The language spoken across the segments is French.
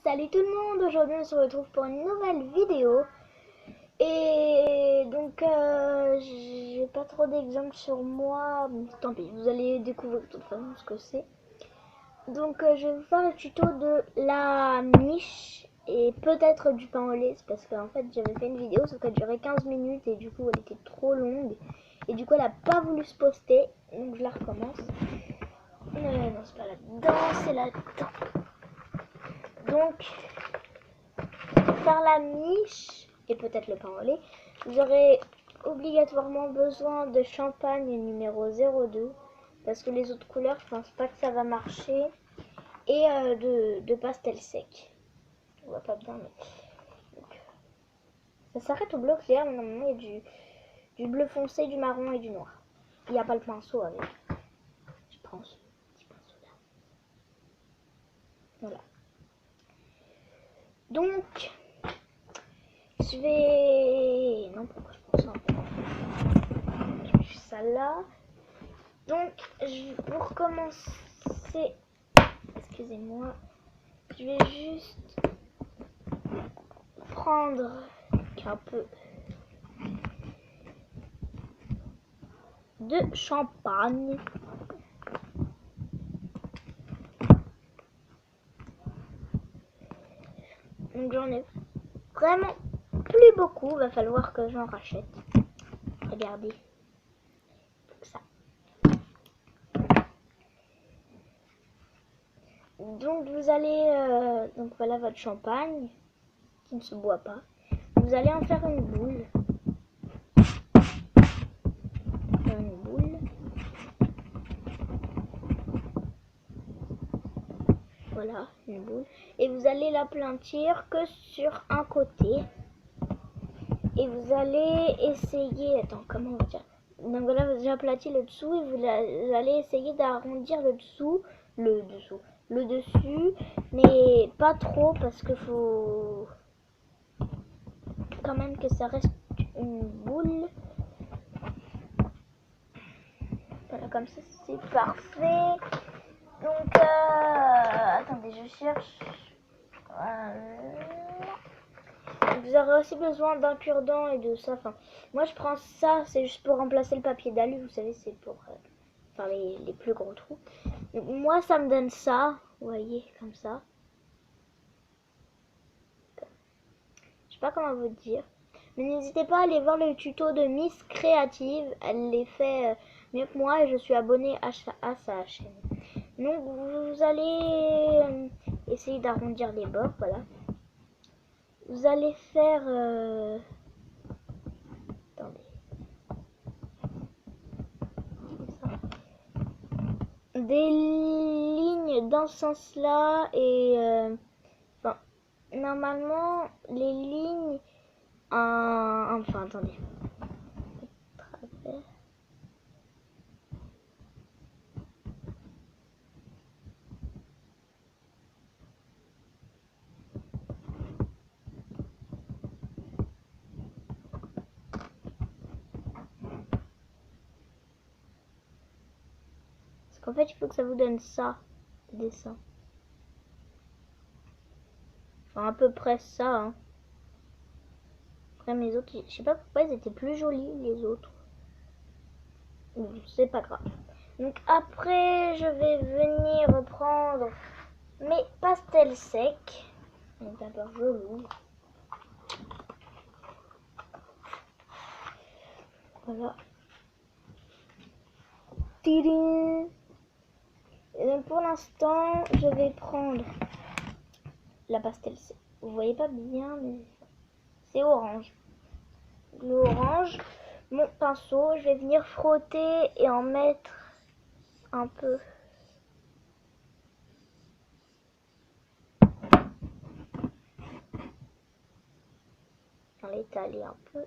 Salut tout le monde, aujourd'hui on se retrouve pour une nouvelle vidéo. Et donc j'ai pas trop d'exemples sur moi, tant pis, vous allez découvrir de toute façon ce que c'est. Donc je vais vous faire le tuto de la miche et peut-être du pain au lait, parce qu'en fait j'avais fait une vidéo sauf qu'elle durait 15 minutes et du coup elle était trop longue. Et du coup elle a pas voulu se poster, donc je la recommence. Non c'est pas là-dedans, c'est là-dedans. Donc pour faire la miche et peut-être le pain au lait, vous aurez obligatoirement besoin de champagne numéro 02 parce que les autres couleurs je pense pas que ça va marcher, et de pastel sec. On voit pas bien mais donc, ça s'arrête au bleu clair, mais normalement il y a du bleu foncé, du marron et du noir. Il n'y a pas le pinceau avec, je prends ce petit pinceau là. Voilà, donc je vais... Non, pourquoi je prends ça? Je mets ça là. Donc, pour commencer, excusez-moi, je vais juste prendre un peu de champagne. Donc, j'en ai vraiment plus beaucoup. Va falloir que j'en rachète. Regardez. Ça. Donc, vous allez... donc, voilà votre champagne qui ne se boit pas. Vous allez en faire une boule. Voilà, une boule. Et vous allez l'aplatir que sur un côté. Et vous allez essayer... Attends, comment on va dire? Donc voilà, vous avez aplati le dessous et vous allez essayer d'arrondir le dessus, mais pas trop parce qu'il faut quand même que ça reste une boule. Voilà, comme ça c'est parfait. Donc, attendez, je cherche. Voilà. Vous aurez aussi besoin d'un cure-dent et de ça. Enfin, moi je prends ça, c'est juste pour remplacer le papier d'alu. Vous savez, c'est pour faire les plus gros trous. Donc, moi, ça me donne ça. Vous voyez, comme ça. Je sais pas comment vous dire. Mais n'hésitez pas à aller voir le tuto de Miss Créative. Elle les fait mieux que moi et je suis abonnée à sa chaîne. Donc vous allez essayer d'arrondir les bords, voilà. Vous allez faire... attendez. Des lignes dans ce sens-là et... enfin, normalement, les lignes... enfin, attendez. En fait, il faut que ça vous donne ça, le dessin. Enfin, à peu près ça. Hein. Après, mes autres, je sais pas pourquoi ils étaient plus jolis, les autres. Bon, c'est pas grave. Donc après, je vais venir prendre mes pastels secs. Donc d'abord, je l'ouvre. Voilà. Tiding. Et donc pour l'instant, je vais prendre la pastel sec. Vous voyez pas bien, mais c'est orange. L'orange, mon pinceau, je vais venir frotter et en mettre un peu. On l'étaler un peu.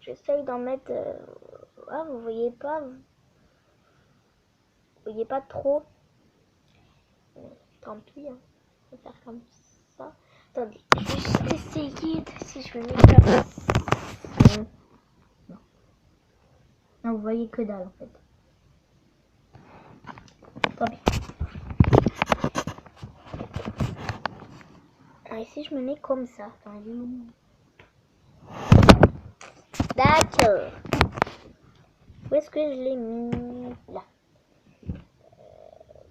J'essaye d'en mettre... ah, vous voyez pas trop. Tant pis, hein. On va faire comme ça. Attendez, je vais juste essayer de... si je me mets comme ça. Non. Non, vous voyez que dalle en fait. Tant pis. Ah, ici je me mets comme ça. Attendez. D'accord. Où est-ce que je l'ai mis? Là.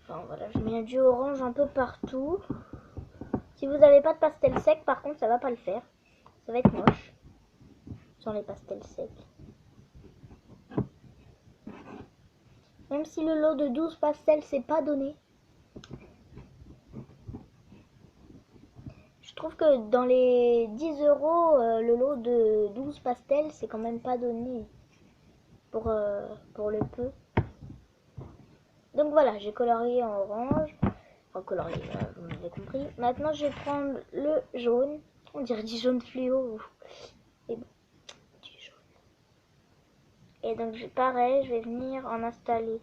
Enfin voilà, je mets du orange un peu partout. Si vous n'avez pas de pastel sec, par contre, ça va pas le faire. Ça va être moche. Sans les pastels secs. Même si le lot de 12 pastels, c'est pas donné. Je trouve que dans les 10 €, le lot de 12 pastels, c'est quand même pas donné. Pour le peu. Donc voilà, j'ai colorié en orange. Enfin, colorié, vous m'avez compris. Maintenant, je vais prendre le jaune. On dirait du jaune fluo. Et bon, du jaune. Et donc, pareil, je vais venir en installer.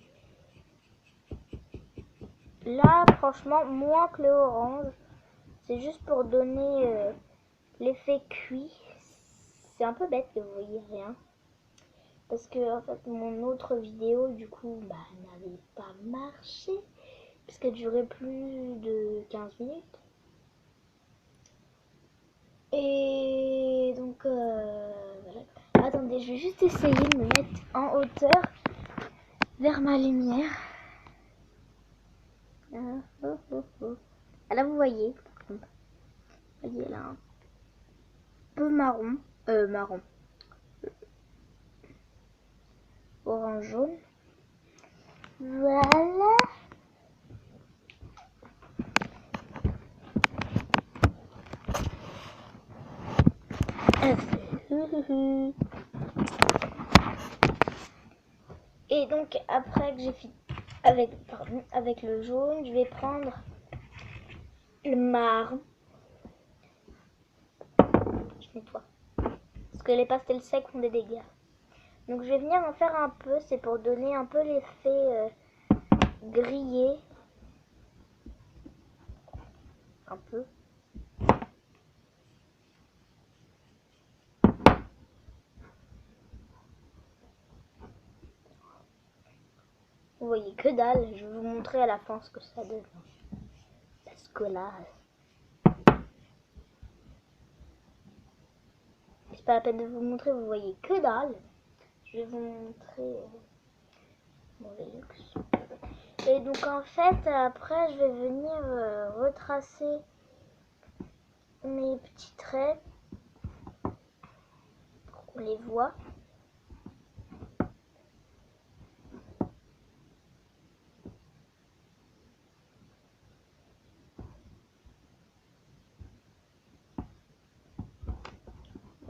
Là, franchement, moins que le orange. C'est juste pour donner l'effet cuit. C'est un peu bête que vous voyez rien. Parce que, en fait, mon autre vidéo, du coup, n'avait pas marché. Puisqu'elle durait plus de 15 minutes. Et donc, voilà. Attendez, je vais juste essayer de me mettre en hauteur vers ma lumière. Ah, là, vous voyez, vous voyez là, un peu marron, marron, orange jaune. Voilà. Et donc après que j'ai fini avec le jaune, je vais prendre le marron. Je nettoie. Parce que les pastels secs font des dégâts. Donc je vais venir en faire un peu, c'est pour donner un peu l'effet grillé. Un peu. Vous voyez que dalle, je vais vous montrer à la fin ce que ça donne. Parce que là, c'est pas la peine de vous montrer, vous voyez que dalle. Je vais vous montrer mon Velux. Et donc en fait, après, je vais venir retracer mes petits traits pour qu'on les voit.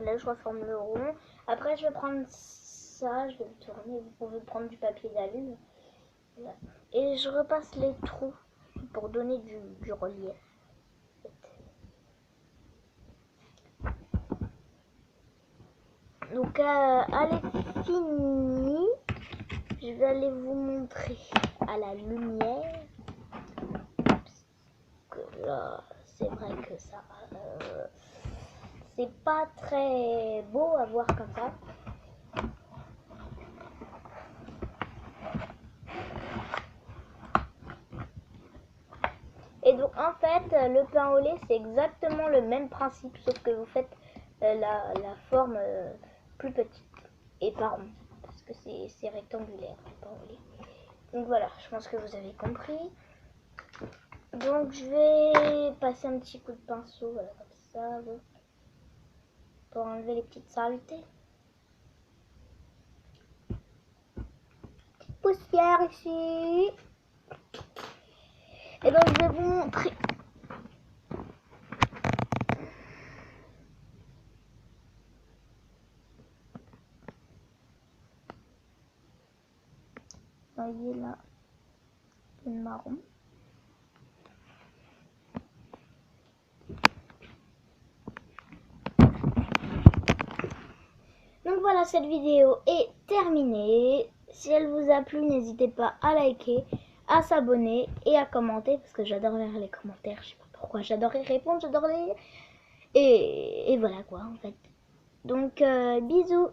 Là, je reforme le rond. Après, je vais prendre ça, je vais le tourner. Vous pouvez prendre du papier d'alu. Voilà. Et je repasse les trous pour donner du relief. Donc, elle est finie. Je vais aller vous montrer à la lumière. Parce que là, c'est vrai que ça... c'est pas très beau à voir comme ça. Et donc en fait, le pain au lait, c'est exactement le même principe, sauf que vous faites la forme plus petite et pas rond, parce que c'est rectangulaire, le pain au lait. Donc voilà, je pense que vous avez compris. Donc je vais passer un petit coup de pinceau, voilà, comme ça, pour enlever les petites saletés. Petite poussière ici. Et donc je vais vous montrer. Vous voyez là, le marron. Donc voilà, cette vidéo est terminée. Si elle vous a plu, n'hésitez pas à liker, à s'abonner et à commenter parce que j'adore lire les commentaires. Je sais pas pourquoi, j'adore y répondre, j'adore les... Et voilà quoi en fait. Donc bisous.